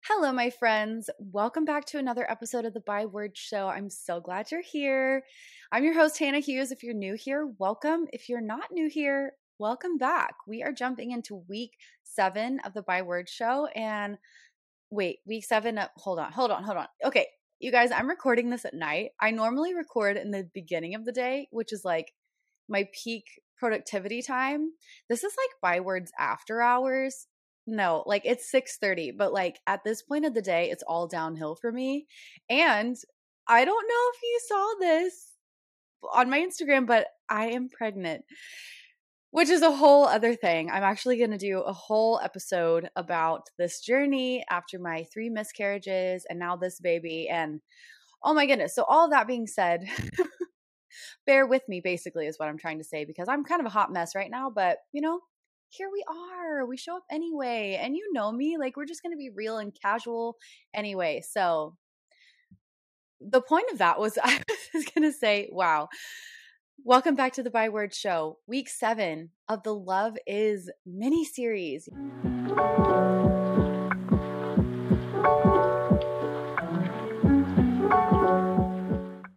Hello, my friends. Welcome back to another episode of the By Word Show. I'm so glad you're here. I'm your host, Hannah Hughes. If you're new here, welcome. If you're not new here, welcome back. We are jumping into week 7 of the By Word Show. And wait, week 7, hold on. Okay, you guys, I'm recording this at night. I normally record in the beginning of the day, which is like my peak productivity time. This is like By Words after hours. No, like it's 6:30, but like at this point of the day, it's all downhill for me. And I don't know if you saw this on my Instagram, but I am pregnant, which is a whole other thing. I'm actually going to do a whole episode about this journey after my 3 miscarriages and now this baby. And oh my goodness. So, all of that being said, bear with me, basically, is what I'm trying to say, because I'm kind of a hot mess right now, but here we are. We show up anyway. And you know me, like we're just going to be real and casual anyway. So the point of that was I was going to say, wow, welcome back to the By Word Show, week 7 of the Love Is mini series.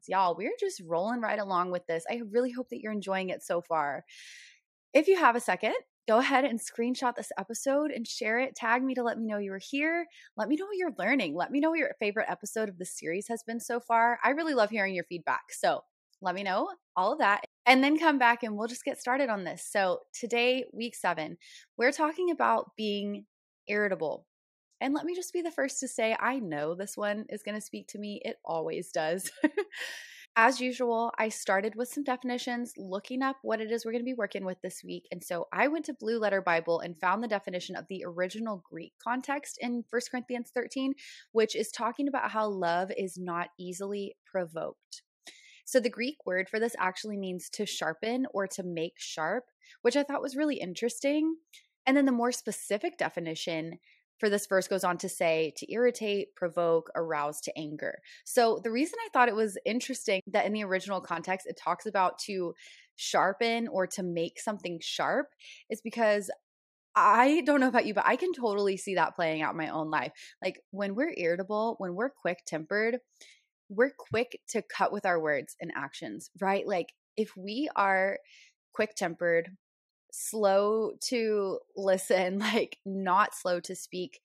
Y'all, we're just rolling right along with this. I really hope that you're enjoying it so far. If you have a second, go ahead and screenshot this episode and share it. Tag me to let me know you were here. Let me know what you're learning. Let me know what your favorite episode of the series has been so far. I really love hearing your feedback. So let me know all of that and then come back and we'll just get started on this. So today, week 7, we're talking about being irritable. And let me just be the first to say, I know this one is going to speak to me. It always does. As usual, I started with some definitions, looking up what it is we're going to be working with this week. And so I went to Blue Letter Bible and found the definition of the original Greek context in 1 Corinthians 13, which is talking about how love is not easily provoked. So the Greek word for this actually means to sharpen or to make sharp, which I thought was really interesting. And then the more specific definition for this verse goes on to say to irritate, provoke, arouse to anger. So the reason I thought it was interesting that in the original context it talks about to sharpen or to make something sharp is because I don't know about you, but I can totally see that playing out in my own life. Like when we're irritable, when we're quick-tempered, we're quick to cut with our words and actions, right? Like if we are quick-tempered, slow to listen, like not slow to speak,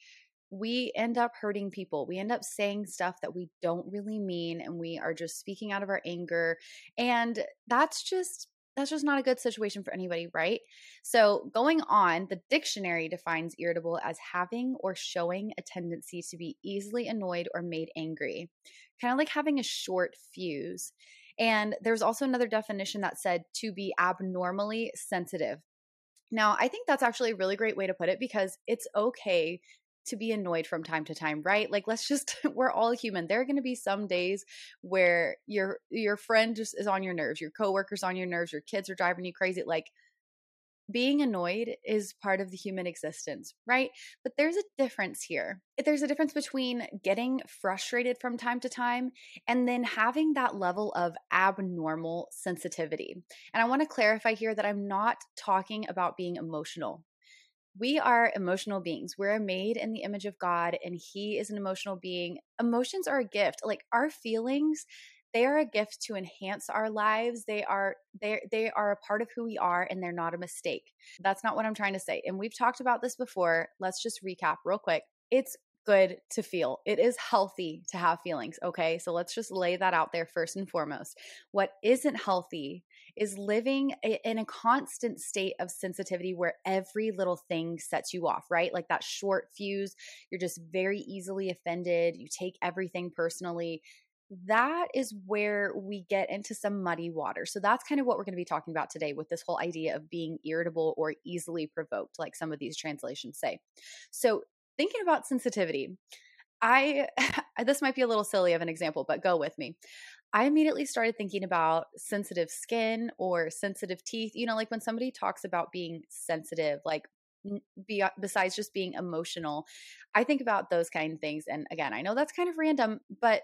we end up hurting people. We end up saying stuff that we don't really mean, and we are just speaking out of our anger. And that's just not a good situation for anybody, right? So going on, the dictionary defines irritable as having or showing a tendency to be easily annoyed or made angry, kind of like having a short fuse. And there's also another definition that said to be abnormally sensitive. Now, I think that's actually a really great way to put it because it's okay to be annoyed from time to time, right? Like we're all human. There are going to be some days where your friend just is on your nerves, your coworker's on your nerves, your kids are driving you crazy. Like being annoyed is part of the human existence, right? But there's a difference here. There's a difference between getting frustrated from time to time and then having that level of abnormal sensitivity. And I want to clarify here that I'm not talking about being emotional. We are emotional beings. We're made in the image of God, and He is an emotional being. Emotions are a gift. Like our feelings, they are a gift to enhance our lives. They are a part of who we are, and they're not a mistake. That's not what I'm trying to say. And we've talked about this before. Let's just recap real quick. It's good to feel. It is healthy to have feelings, okay? So let's just lay that out there first and foremost. What isn't healthy is living in a constant state of sensitivity where every little thing sets you off, right? Like that short fuse, you're just very easily offended. You take everything personally. That is where we get into some muddy water. So that's kind of what we're going to be talking about today with this whole idea of being irritable or easily provoked, like some of these translations say. So thinking about sensitivity, this might be a little silly of an example, but go with me. I immediately started thinking about sensitive skin or sensitive teeth. You know, like when somebody talks about being sensitive, like besides just being emotional, I think about those kind of things. And again, I know that's kind of random, but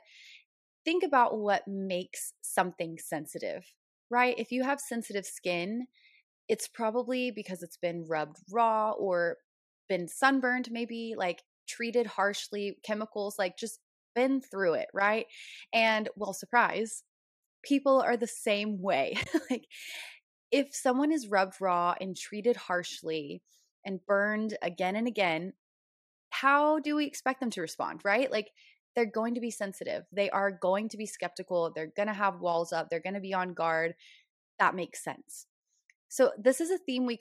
think about what makes something sensitive, right? If you have sensitive skin, it's probably because it's been rubbed raw or been sunburned, maybe. Like treated harshly, chemicals, like just been through it, right? And well, surprise, people are the same way. Like if someone is rubbed raw and treated harshly and burned again and again, how do we expect them to respond, right? Like they're going to be sensitive. They are going to be skeptical. They're going to have walls up. They're going to be on guard. That makes sense. So this is a theme we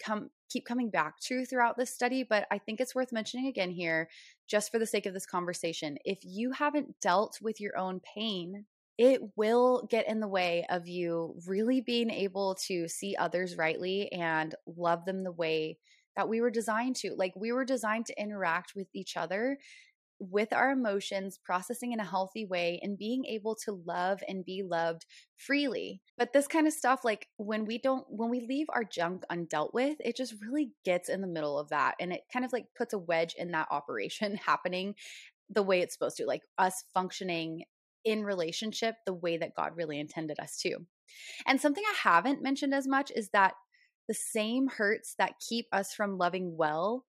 keep coming back to throughout this study, but I think it's worth mentioning again here, just for the sake of this conversation. If you haven't dealt with your own pain, it will get in the way of you really being able to see others rightly and love them the way that we were designed to. Like we were designed to interact with each other with our emotions, processing in a healthy way, and being able to love and be loved freely. But this kind of stuff, like when we leave our junk undealt with, it just really gets in the middle of that. And it kind of like puts a wedge in that operation happening the way it's supposed to, like us functioning in relationship the way that God really intended us to. And something I haven't mentioned as much is that the same hurts that keep us from loving well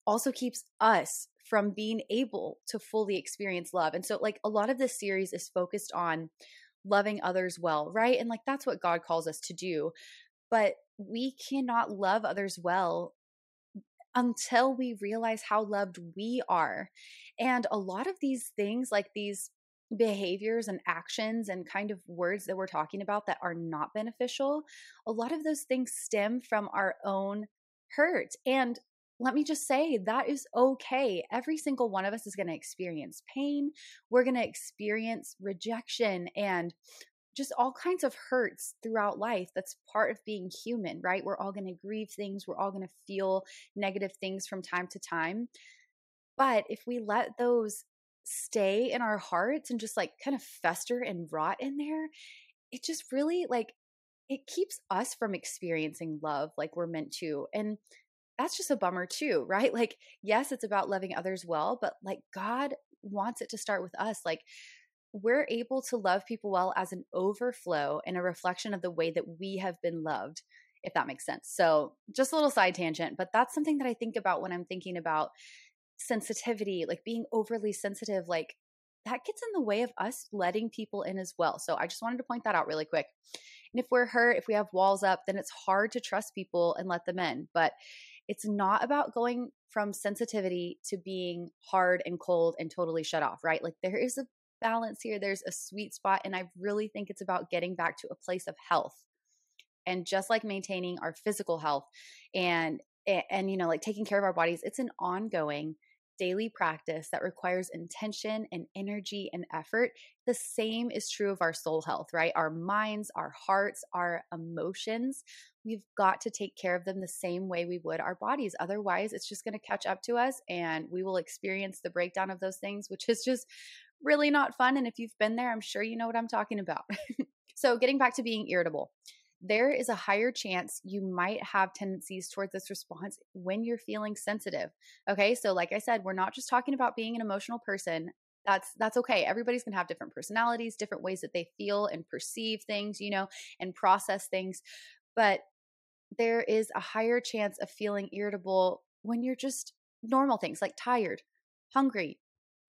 also keeps us from being able to fully experience love. And so like a lot of this series is focused on loving others well, right? And like that's what God calls us to do. But we cannot love others well until we realize how loved we are. And a lot of these things, like these behaviors and actions and kind of words that we're talking about that are not beneficial, a lot of those things stem from our own hurt. And let me just say, that is okay. Every single one of us is going to experience pain. We're going to experience rejection and just all kinds of hurts throughout life. That's part of being human, right? We're all going to grieve things. We're all going to feel negative things from time to time. But if we let those stay in our hearts and just like kind of fester and rot in there, it just really like, it keeps us from experiencing love like we're meant to. And that's just a bummer too, right? Like, yes, it's about loving others well, but like God wants it to start with us. Like we're able to love people well as an overflow and a reflection of the way that we have been loved, if that makes sense. So just a little side tangent, but that's something that I think about when I'm thinking about sensitivity, like being overly sensitive, like that gets in the way of us letting people in as well. So I just wanted to point that out really quick. And if we're hurt, if we have walls up, then it's hard to trust people and let them in. But it's not about going from sensitivity to being hard and cold and totally shut off, right? Like there is a balance here. There's a sweet spot. And I really think it's about getting back to a place of health. And just like maintaining our physical health and you know, like taking care of our bodies, it's an ongoing daily practice that requires intention and energy and effort. The same is true of our soul health, right? Our minds, our hearts, our emotions. We've got to take care of them the same way we would our bodies. Otherwise, it's just going to catch up to us and we will experience the breakdown of those things, which is just really not fun. And if you've been there, I'm sure you know what I'm talking about. So getting back to being irritable. There is a higher chance you might have tendencies towards this response when you're feeling sensitive. Okay. So like I said, we're not just talking about being an emotional person. That's okay. Everybody's going to have different personalities, different ways that they feel and perceive things, you know, and process things. But there is a higher chance of feeling irritable when you're just normal things like tired, hungry,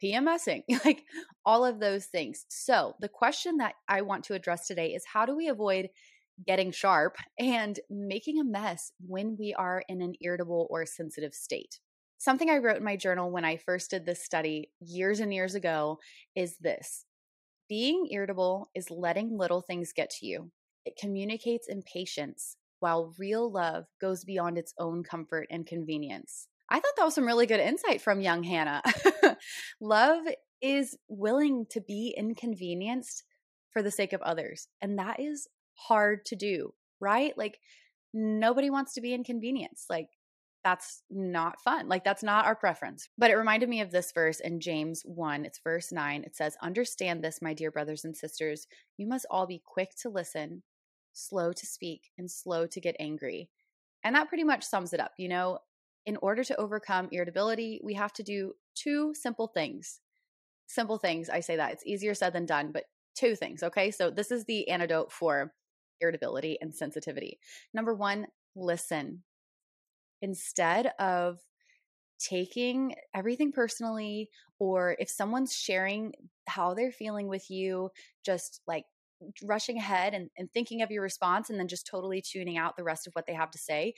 PMSing, like all of those things. So the question that I want to address today is how do we avoid getting sharp and making a mess when we are in an irritable or sensitive state? Something I wrote in my journal when I first did this study years and years ago is this: being irritable is letting little things get to you. It communicates impatience, while real love goes beyond its own comfort and convenience. I thought that was some really good insight from young Hannah. Love is willing to be inconvenienced for the sake of others. And that is hard to do, right? Like nobody wants to be inconvenienced. Like that's not fun. Like that's not our preference. But it reminded me of this verse in James 1. It's verse 9. It says, "Understand this, my dear brothers and sisters. You must all be quick to listen, slow to speak, and slow to get angry." And that pretty much sums it up. You know, in order to overcome irritability, we have to do two simple things. Simple things, I say that. It's easier said than done, but two things, okay? So this is the antidote for irritability and sensitivity. Number one, listen. Instead of taking everything personally, or if someone's sharing how they're feeling with you, just like rushing ahead and thinking of your response and then just totally tuning out the rest of what they have to say,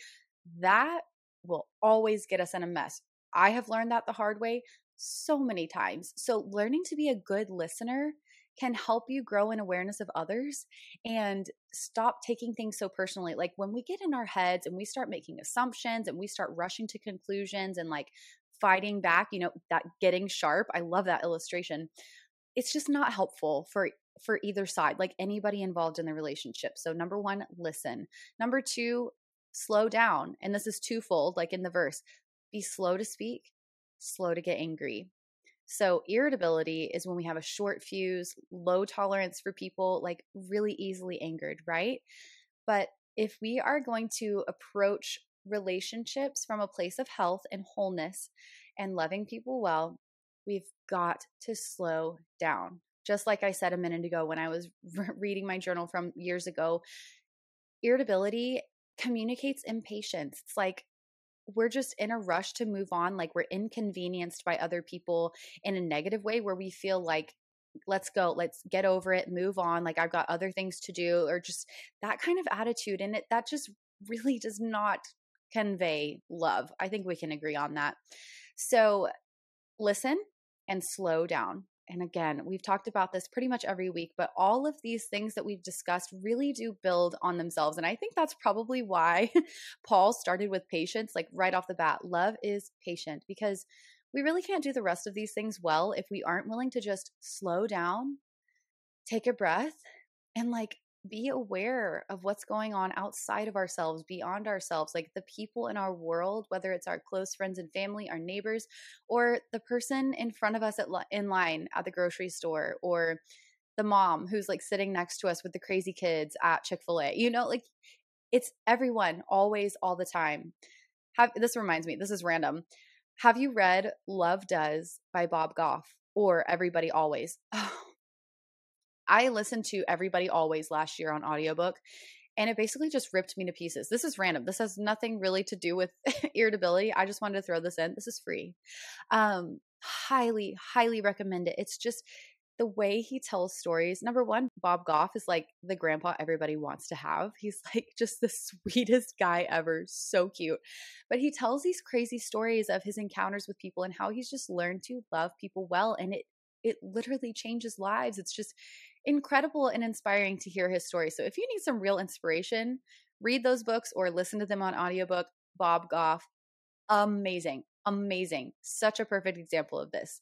that will always get us in a mess. I have learned that the hard way so many times. So learning to be a good listener can help you grow in awareness of others and stop taking things so personally. Like when we get in our heads and we start making assumptions and we start rushing to conclusions and like fighting back, that getting sharp. I love that illustration. It's just not helpful for either side, like anybody involved in the relationship. So number one, listen. Number two, slow down. And this is twofold, like in the verse, be slow to speak, slow to get angry. So irritability is when we have a short fuse, low tolerance for people, like really easily angered, right? But if we are going to approach relationships from a place of health and wholeness and loving people well, we've got to slow down. Just like I said a minute ago when I was reading my journal from years ago, irritability communicates impatience. It's like we're just in a rush to move on, like we're inconvenienced by other people in a negative way where we feel like, let's go, let's get over it, move on, like I've got other things to do, or just that kind of attitude. And that just really does not convey love. I think we can agree on that. So listen and slow down. And again, we've talked about this pretty much every week, but all of these things that we've discussed really do build on themselves. And I think that's probably why Paul started with patience, like right off the bat. Love is patient, because we really can't do the rest of these things well if we aren't willing to just slow down, take a breath, and like be aware of what's going on outside of ourselves, beyond ourselves, like the people in our world, whether it's our close friends and family, our neighbors, or the person in front of us in line at the grocery store, or the mom who's like sitting next to us with the crazy kids at Chick-fil-A. Like it's everyone, always, all the time. This reminds me, this is random. Have you read Love Does by Bob Goff or Everybody Always? I listened to Everybody Always last year on audiobook, and it basically just ripped me to pieces. This is random. This has nothing really to do with irritability. I just wanted to throw this in. This is free. Highly, highly recommend it. It's just the way he tells stories. Number one, Bob Goff is like the grandpa everybody wants to have. He's like just the sweetest guy ever. So cute. But he tells these crazy stories of his encounters with people and how he's just learned to love people well. And it literally changes lives. It's just incredible and inspiring to hear his story. So if you need some real inspiration, read those books or listen to them on audiobook. Bob Goff, amazing, amazing. Such a perfect example of this.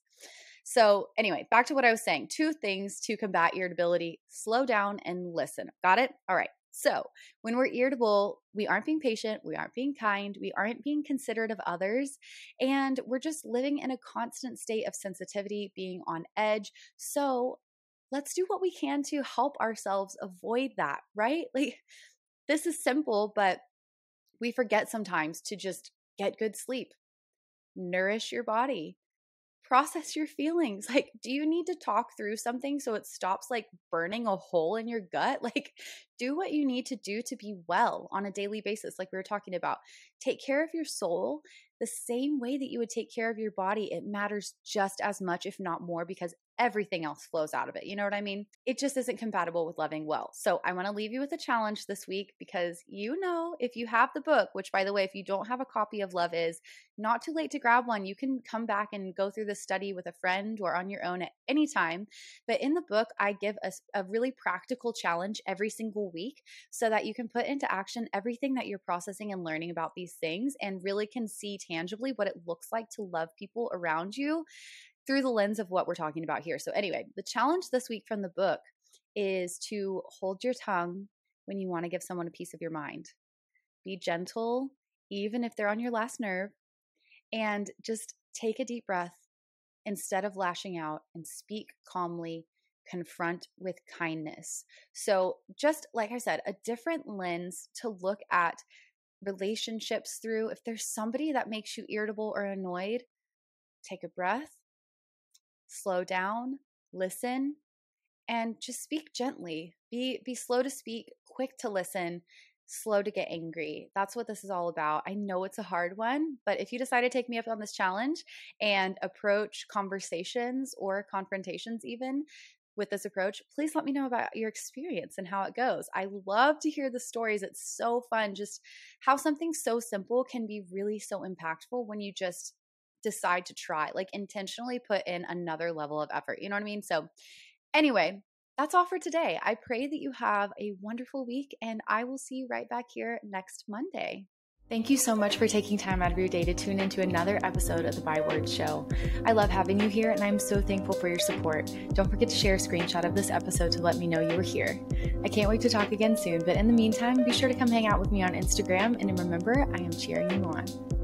So anyway, back to what I was saying. 2 things to combat irritability: slow down and listen. Got it? All right. So when we're irritable, we aren't being patient, we aren't being kind, we aren't being considerate of others, and we're just living in a constant state of sensitivity, being on edge. So let's do what we can to help ourselves avoid that, right? Like this is simple, but we forget sometimes to just get good sleep, nourish your body, process your feelings. Like, do you need to talk through something so it stops like burning a hole in your gut? Like, do what you need to do to be well on a daily basis, like we were talking about. Take care of your soul the same way that you would take care of your body. It matters just as much, if not more, because everything else flows out of it. You know what I mean? It just isn't compatible with loving well. So I want to leave you with a challenge this week, because if you have the book, which by the way, if you don't have a copy of Love Is, not too late to grab one. You can come back and go through the study with a friend or on your own at any time. But in the book, I give a really practical challenge every single week so that you can put into action everything that you're processing and learning about these things, and really can see tangibly what it looks like to love people around you through the lens of what we're talking about here. So anyway, the challenge this week from the book is to hold your tongue when you want to give someone a piece of your mind. Be gentle, even if they're on your last nerve, and just take a deep breath instead of lashing out, and speak calmly, confront with kindness. So just like I said, a different lens to look at relationships through. If there's somebody that makes you irritable or annoyed, take a breath, slow down, listen, and just speak gently. Be slow to speak, quick to listen. slow to get angry. That's what this is all about. I know it's a hard one, but if you decide to take me up on this challenge and approach conversations or confrontations even with this approach, please let me know about your experience and how it goes. I love to hear the stories. It's so fun just how something so simple can be really so impactful when you just decide to try, like intentionally put in another level of effort. You know what I mean? So anyway, that's all for today. I pray that you have a wonderful week, and I will see you right back here next Monday. Thank you so much for taking time out of your day to tune into another episode of the By Word Show. I love having you here, and I'm so thankful for your support. Don't forget to share a screenshot of this episode to let me know you were here. I can't wait to talk again soon, but in the meantime, be sure to come hang out with me on Instagram, and remember, I am cheering you on.